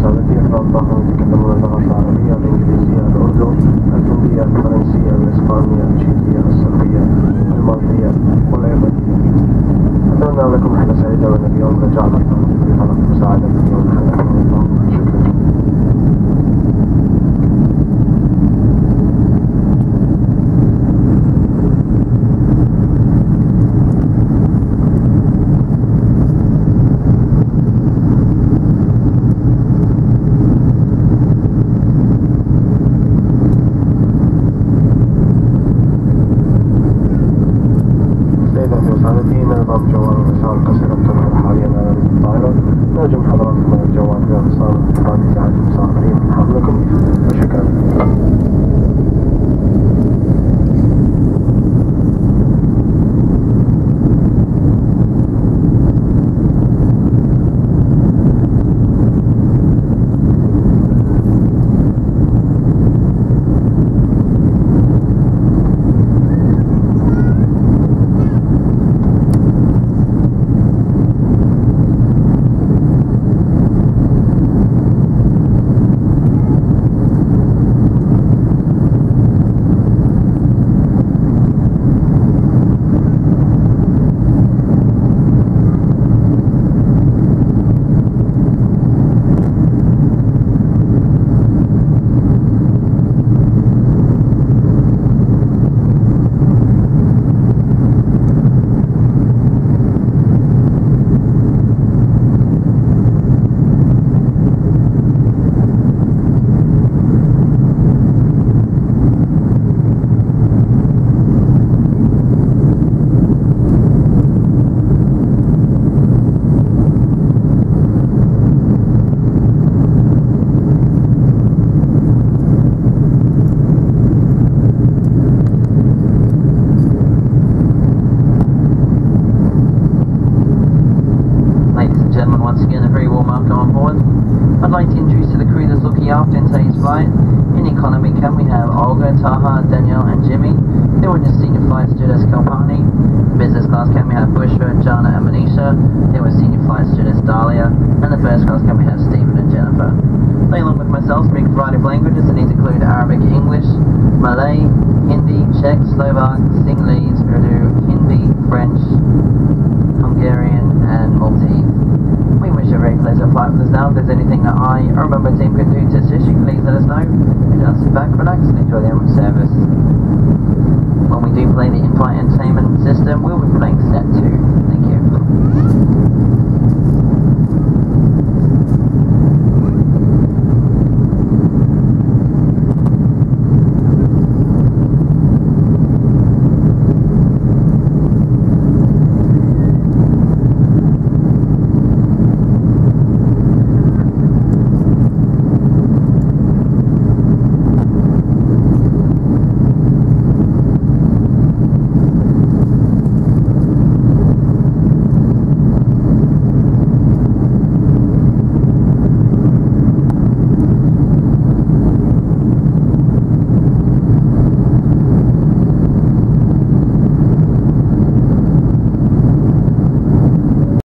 السعودية في الأطباق يتكلمون اللغة العربية، الإنجليزية، الأردو، الهندية، الفرنسية، الإسبانية، التشيكية، الصربية، المالطية واليابانية. أتمنى لكم رحلة سعيدة، وأن اليوم رجعنا في طلب مساعدة اليوم. حياكم الله، شكرا. نظام جوال الرسائل القصيرة تظهر حاليا على الطائرة. نرجو من حضراتكم أن الجوال فيها اتصال بعد إزعاج المسافرين من حملكم، وشكرا. Once again, a very warm welcome on board. I'd like to introduce to the crew that's looking after in today's flight. In economy cabin we have Olga, Taha, Danielle and Jimmy. They were just senior flight stewardess Kalpani. Business class cabin we have Bushra, Jana and Manisha. They were senior flight stewardess Dahlia. And the first class cabin we have Stephen and Jennifer. They, along with myself, speak a variety of languages, and these include Arabic, English, Malay, Hindi, Czech, Slovak, Sinhalese, Urdu, Hindi, French, Hungarian and Maltese. We wish you a very pleasant flight with us now. If there's anything that I or a member of the team could do to assist you, please let us know. And just sit back, relax and enjoy the Emirates service. When we do play the in-flight entertainment system, we'll be playing Step 2. Thank you.